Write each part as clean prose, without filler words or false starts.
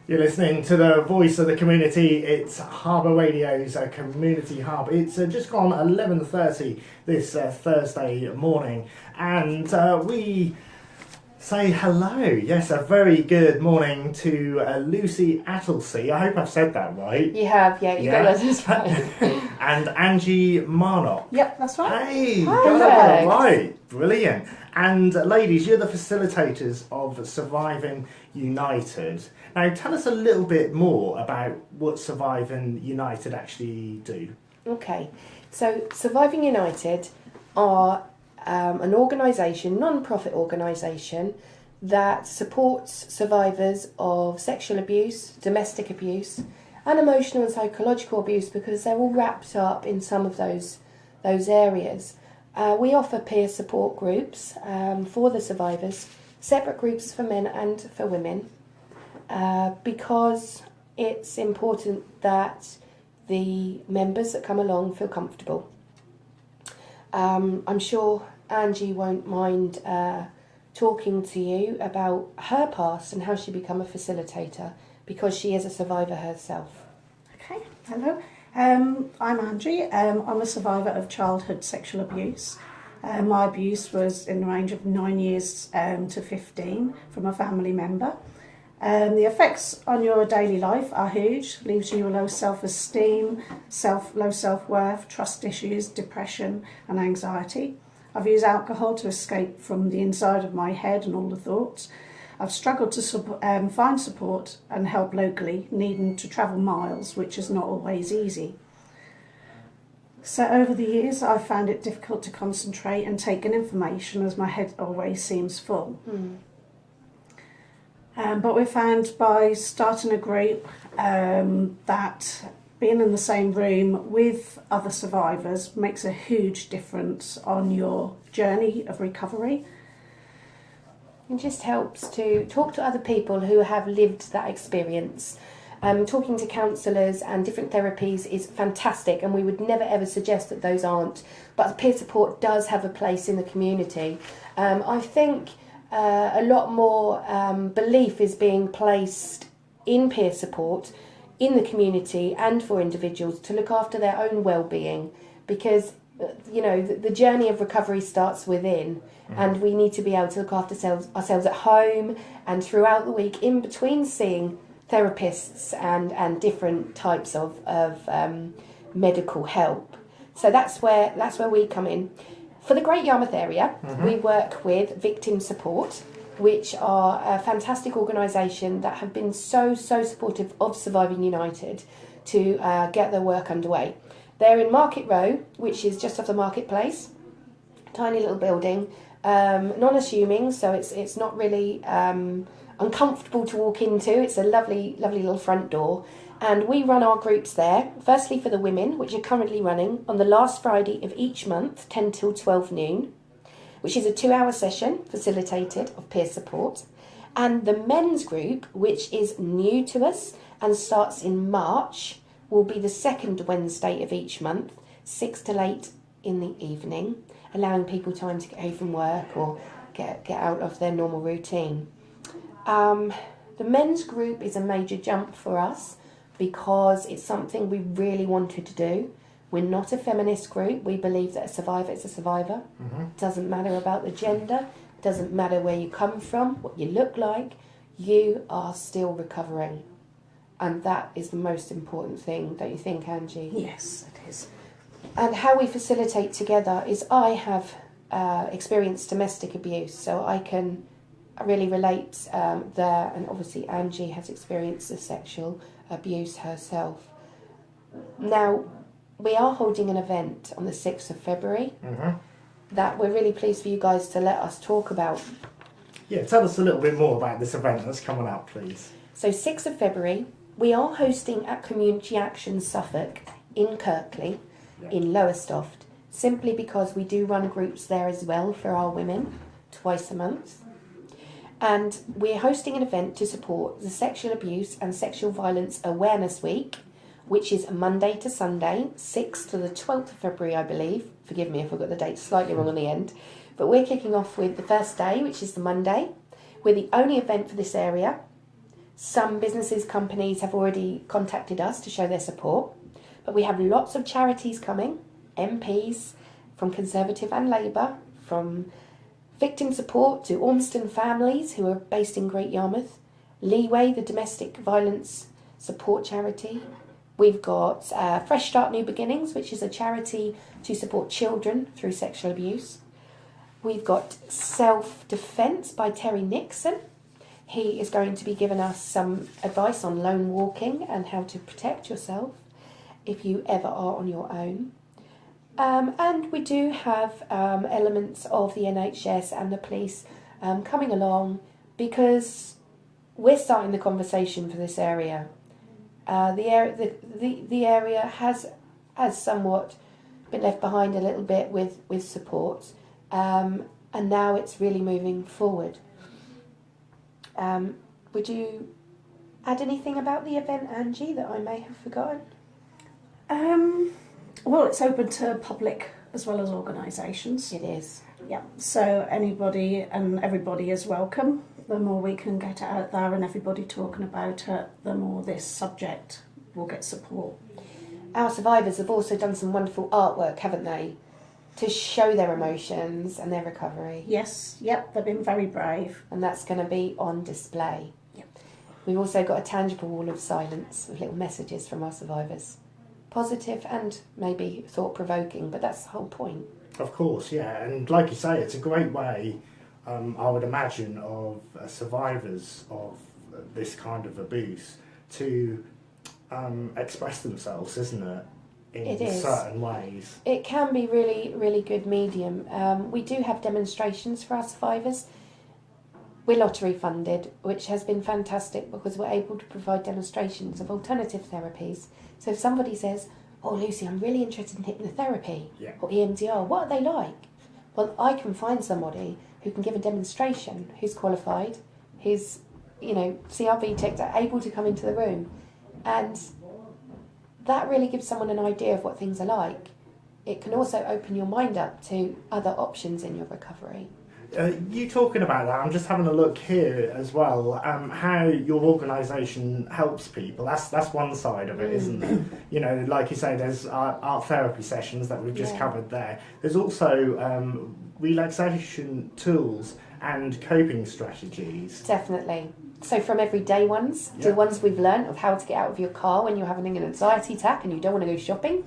You're listening to the voice of the community. It's Harbour Radio's Community Hub. It's just gone 11:30 this Thursday morning, and we say hello. Yes, a very good morning to Lucy Attlesey. I hope I've said that right. You have, yeah. You got us right. And Angie Marnock. Yep, that's right. Hey, got it right. Brilliant. And ladies, you're the facilitators of Surviving United. Now, tell us a little bit more about what Surviving United actually do. Okay, so Surviving United are an organisation, non-profit organisation, that supports survivors of sexual abuse, domestic abuse, and emotional and psychological abuse, because they're all wrapped up in some of those areas. We offer peer support groups for the survivors, separate groups for men and for women, because it's important that the members that come along feel comfortable. I'm sure Angie won't mind talking to you about her past and how she became a facilitator, because she is a survivor herself. Okay, hello. I'm Angie. I'm a survivor of childhood sexual abuse. My abuse was in the range of 9 years to 15 from a family member. The effects on your daily life are huge. Leaves you with low self-esteem, low self-worth, trust issues, depression and anxiety. I've used alcohol to escape from the inside of my head and all the thoughts. I've struggled to find support and help locally, needing to travel miles, which is not always easy. So over the years, I've found it difficult to concentrate and take in information, as my head always seems full. But we found by starting a group that being in the same room with other survivors makes a huge difference on your journey of recovery. It just helps to talk to other people who have lived that experience. Talking to counsellors and different therapies is fantastic, and we would never ever suggest that those aren't. But peer support does have a place in the community. I think a lot more belief is being placed in peer support in the community and for individuals to look after their own well-being, because the journey of recovery starts within, and we need to be able to look after ourselves at home and throughout the week, in between seeing therapists and different types of medical help. So that's where we come in. For the Great Yarmouth area, we work with Victim Support, which are a fantastic organisation that have been so supportive of Surviving United to get their work underway. They're in Market Row, which is just off the marketplace, tiny little building, non-assuming, so it's not really uncomfortable to walk into. It's a lovely little front door. And we run our groups there, firstly for the women, which are currently running on the last Friday of each month, 10 till 12 noon, which is a 2-hour session facilitated of peer support. And the men's group, which is new to us and starts in March, will be the second Wednesday of each month, 6 till 8 in the evening, allowing people time to get home from work or get out of their normal routine. The men's group is a major jump for us, because it's something we really wanted to do. We're not a feminist group. We believe that a survivor is a survivor. It doesn't matter about the gender. It doesn't matter where you come from, what you look like. You are still recovering. And that is the most important thing, don't you think, Angie? Yes, it is. And how we facilitate together is I have experienced domestic abuse, so I can really relate there. And obviously Angie has experienced the sexual abuse herself. Now, we are holding an event on the 6th of February that we're really pleased for you guys to let us talk about. Yeah, tell us a little bit more about this event that's coming up, please. So 6th of February, we are hosting at Community Action Suffolk in Kirkley, in Lowestoft, simply because we do run groups there as well for our women twice a month. And we're hosting an event to support the Sexual Abuse and Sexual Violence Awareness Week, which is Monday to Sunday, 6th to the 12th of February, I believe. Forgive me if I got the date slightly wrong on the end. But we're kicking off with the first day, which is the Monday. We're the only event for this area. Some businesses, companies have already contacted us to show their support, but we have lots of charities coming, MPs from Conservative and Labour, from victim support to Ormston families who are based in Great Yarmouth, Leeway, the domestic violence support charity. We've got Fresh Start New Beginnings, which is a charity to support children through sexual abuse. We've got Self Defence by Terry Nixon. He is going to be giving us some advice on lone walking and how to protect yourself if you ever are on your own. And we do have elements of the NHS and the police coming along because we're starting the conversation for this area. The area has somewhat been left behind a little bit with support, and now it's really moving forward. Would you add anything about the event, Angie, that I may have forgotten? Well, it's open to public as well as organisations. It is. Yeah, so anybody and everybody is welcome. The more we can get it out there and everybody talking about it, the more this subject will get support. Our survivors have also done some wonderful artwork, haven't they, to show their emotions and their recovery. Yes, yep, they've been very brave. And that's going to be on display. Yep. We've also got a tangible wall of silence with little messages from our survivors. Positive and maybe thought-provoking, but that's the whole point. Of course, yeah, and like you say, it's a great way, I would imagine, of survivors of this kind of abuse to express themselves, isn't it? In certain ways. It can be really, really good medium. We do have demonstrations for our survivors. We're lottery funded, which has been fantastic because we're able to provide demonstrations of alternative therapies. So if somebody says, "Oh, Lucy, I'm really interested in hypnotherapy or EMDR, what are they like?" Well, I can find somebody who can give a demonstration, who's qualified, who's, CRV checked, able to come into the room. And that really gives someone an idea of what things are like. It can also open your mind up to other options in your recovery. You talking about that, I'm just having a look here as well, how your organisation helps people. That's one side of it, isn't it? Like you say, there's art therapy sessions that we've just covered there. There's also relaxation tools and coping strategies. Definitely. So from everyday ones to ones we've learnt of how to get out of your car when you're having an anxiety attack and you don't want to go shopping.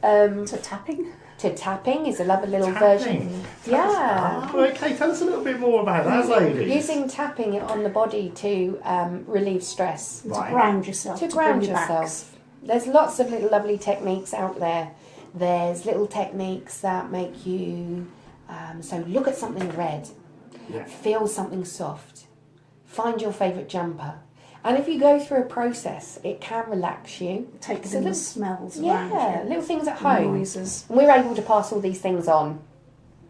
To tapping. To tapping is a lovely little version. Yeah. Okay, tell us a little bit more about that, ladies. Using tapping on the body to relieve stress. To ground yourself. To ground yourself. There's lots of little lovely techniques out there. There's little techniques that make you... so look at something red. Yeah. Feel something soft. Find your favourite jumper. And if you go through a process, it can relax you. Take in the smells around you. Yeah, little things at home. Noises. And we're able to pass all these things on.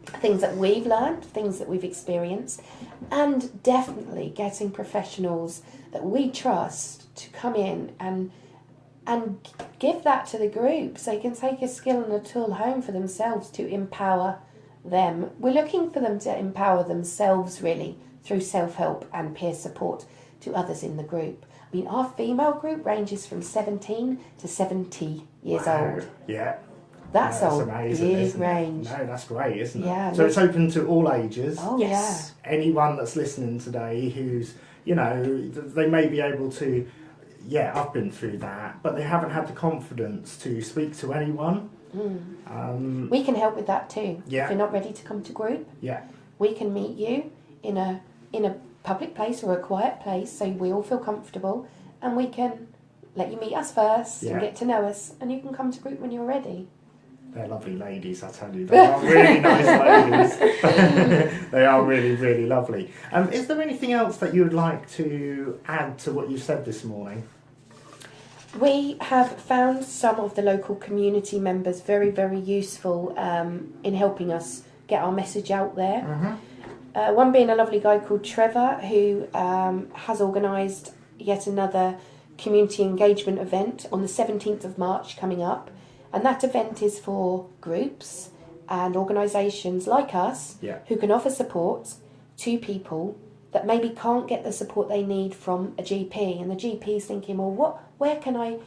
Things that we've learned, things that we've experienced, and definitely getting professionals that we trust to come in and give that to the group so they can take a skill and a tool home for themselves to empower them. We're looking for them to empower themselves really through self-help and peer support to others in the group. I mean, our female group ranges from 17 to 70 years old. Yeah. That's old. Amazing, big range. No, that's great, isn't it? Yeah. So it's open to all ages. Oh, yes. Yeah. Anyone that's listening today who's, they may be able to, I've been through that, but they haven't had the confidence to speak to anyone. We can help with that too. Yeah. If you're not ready to come to group, we can meet you in a public place or a quiet place so we all feel comfortable, and we can let you meet us first and get to know us, and you can come to group when you're ready. They're lovely ladies, I tell you. They are really nice ladies. They are really, really lovely. Is there anything else that you would like to add to what you said this morning? We have found some of the local community members very, very useful in helping us get our message out there. Mm-hmm. One being a lovely guy called Trevor, who has organised yet another community engagement event on the 17th of March coming up. And that event is for groups and organisations like us who can offer support to people that maybe can't get the support they need from a GP, and the GP's thinking, well, where can I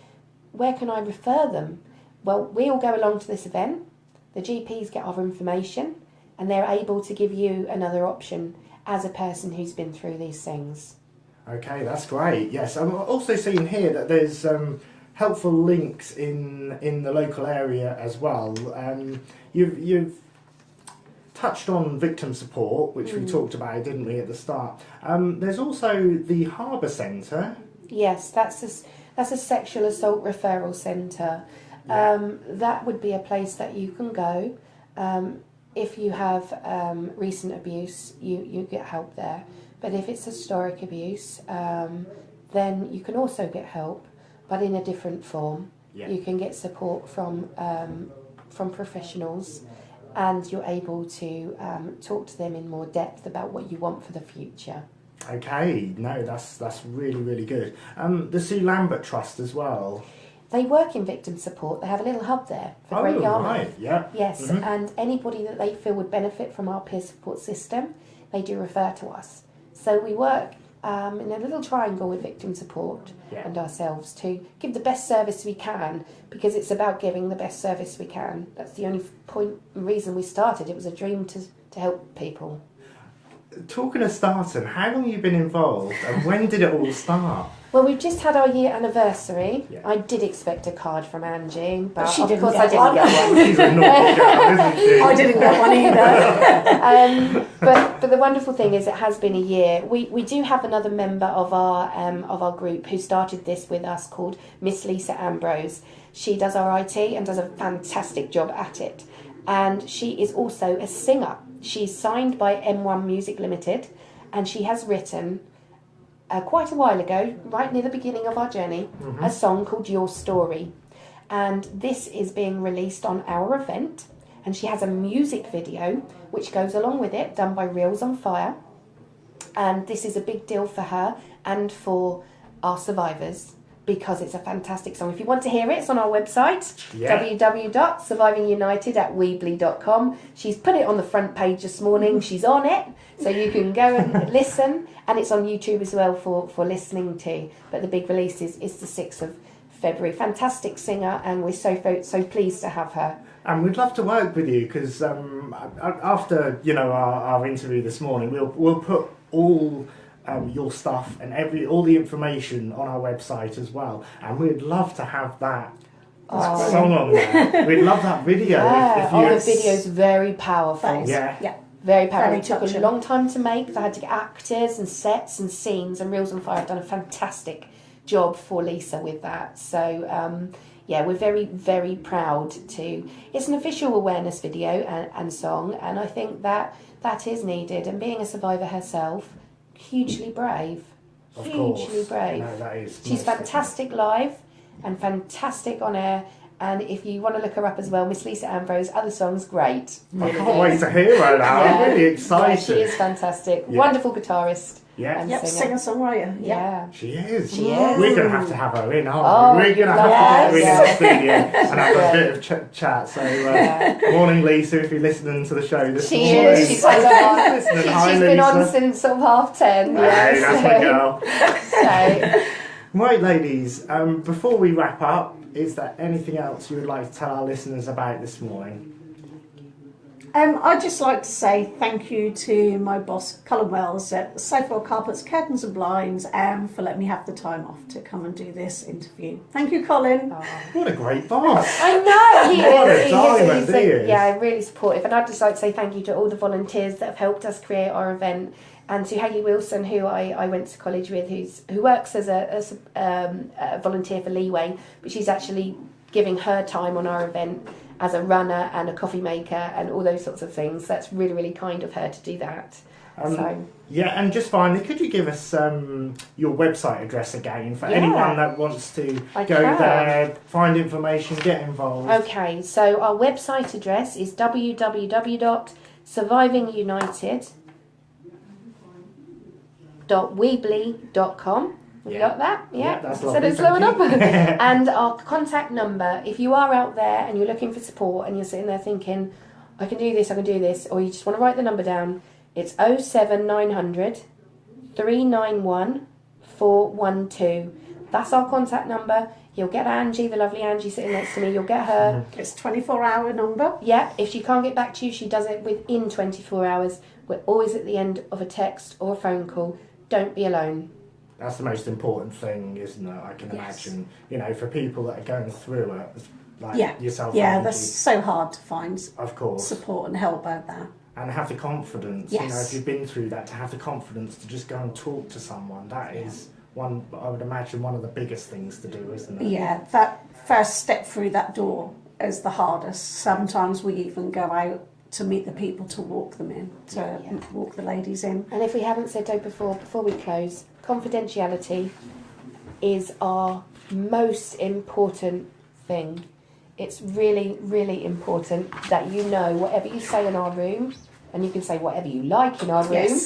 refer them? Well, we all go along to this event, the GPs get our information, and they're able to give you another option as a person who's been through these things. Okay, that's great. Yes, I'm also seeing here that there's helpful links in the local area as well. You've touched on victim support, which we talked about, didn't we, at the start? There's also the Harbour Centre. Yes, that's a sexual assault referral centre. That would be a place that you can go. If you have recent abuse, you get help there. But if it's historic abuse, then you can also get help, but in a different form. Yeah. You can get support from professionals, and you're able to talk to them in more depth about what you want for the future. Okay, no, that's really, really good. The Sue Lambert Trust as well. They work in victim support. They have a little hub there for Great Yarmouth. Right, yeah. Yes, and anybody that they feel would benefit from our peer support system, they do refer to us. So we work in a little triangle with victim support and ourselves to give the best service we can, because it's about giving the best service we can. That's the only reason we started. It was a dream to help people. Talking of starting, how long have you been involved and when did it all start? Well, we've just had our year anniversary. Yeah. I did expect a card from Angie, but she of didn't course get I didn't one. get one. She's a naughty girl, isn't she? I didn't get one either. But the wonderful thing is, it has been a year. We do have another member of our group who started this with us, called Miss Lisa Ambrose. She does our IT and does a fantastic job at it, and she is also a singer. She's signed by M1 Music Limited, and she has written quite a while ago, right near the beginning of our journey, a song called Your Story. And this is being released on our event, and she has a music video which goes along with it, done by Reels on Fire. And this is a big deal for her and for our survivors, because it's a fantastic song. If you want to hear it, it's on our website, www.survivinguniteduk.weebly.com. She's put it on the front page this morning. She's on it, so you can go and listen. And it's on YouTube as well for listening to. But the big release is the 6th of February. Fantastic singer, and we're so pleased to have her. And we'd love to work with you, because after our interview this morning, we'll put all your stuff and all the information on our website as well, and we'd love to have that song on there. We'd love that video. Yeah. The video's very powerful. Thanks. Yeah. Very powerful. Very It took touching. a long time to make. They had to get actors and sets and scenes, and Reels on Fire have done a fantastic job for Lisa with that. So we're very, very proud to. It's an official awareness video and song, and I think that is needed. And being a survivor herself, hugely brave. Of course. Hugely brave. No, that is She's fantastic live and fantastic on air. And if you want to look her up as well, Miss Lisa Ambrose, other songs, great. I Really can't good. wait to hear her now. I'm really excited. Yeah, she is fantastic. Yeah. Wonderful guitarist. Yeah. And Yep, singer. singer-songwriter. Yep. Yeah. She is. She is. We're going to have her in, aren't we? We're going to have to get her in the studio and have a bit of chat. So, morning, Lisa, if you're listening to the show this She morning. is. She's listening. Hi, She's been on Lisa. since sort of 10:30. Hey, that's my girl. So, Right, ladies, before we wrap up, is there anything else you would like to tell our listeners about this morning? I'd just like to say thank you to my boss, Colin Wells, at Safewell Carpets, Curtains and Blinds, for letting me have the time off to come and do this interview. Thank you, Colin. What a great boss. I know he What a is. diamond he is. Yeah, really supportive. And I'd just like to say thank you to all the volunteers that have helped us create our event, and to Hayley Wilson, who I went to college with, who works as a volunteer for Leeway, but she's actually giving her time on our event as a runner and a coffee maker and all those sorts of things. That's really, really kind of her to do that. Yeah, and just finally, could you give us your website address again for anyone that wants to go there, find information, get involved? Okay, so our website address is www.survivinguniteduk.weebly.com. Have you got that? Yeah, that's Said lovely, it slow thank enough. you. And our contact number, if you are out there and you're looking for support and you're sitting there thinking, I can do this, or you just want to write the number down, it's 07900 391 412. That's our contact number. You'll get Angie, the lovely Angie sitting next to me. You'll get her. It's a 24-hour number. Yeah, if she can't get back to you, she does it within 24 hours. We're always at the end of a text or a phone call. Don't be alone. That's the most important thing, isn't it? I can imagine, you know, for people that are going through it, like yourself. Yeah, that's so hard to find. Of course. Support and help out there. And have the confidence, you know, if you've been through that, to have the confidence to just go and talk to someone. That is one, I would imagine, one of the biggest things to do, isn't it? Yeah, that first step through that door is the hardest. Sometimes we even go out to meet the people to walk them in, to walk the ladies in. And if we haven't said so before we close, confidentiality is our most important thing. It's really, really important that you know whatever you say in our room, and you can say whatever you like in our room,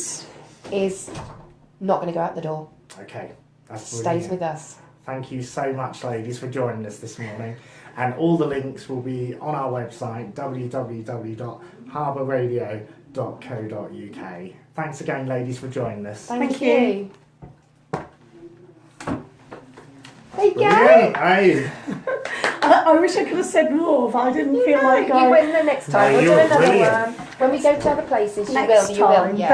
is not going to go out the door. Okay, that's stays with us. Thank you so much, ladies, for joining us this morning. And all the links will be on our website, www.harbourradio.co.uk. Thanks again, ladies, for joining us. Thank you. There you go. Hey. I wish I could have said more, but I didn't feel like You will the next time. No, We'll do you're another brilliant. one. When we go to other places, Next you will. time. Yeah.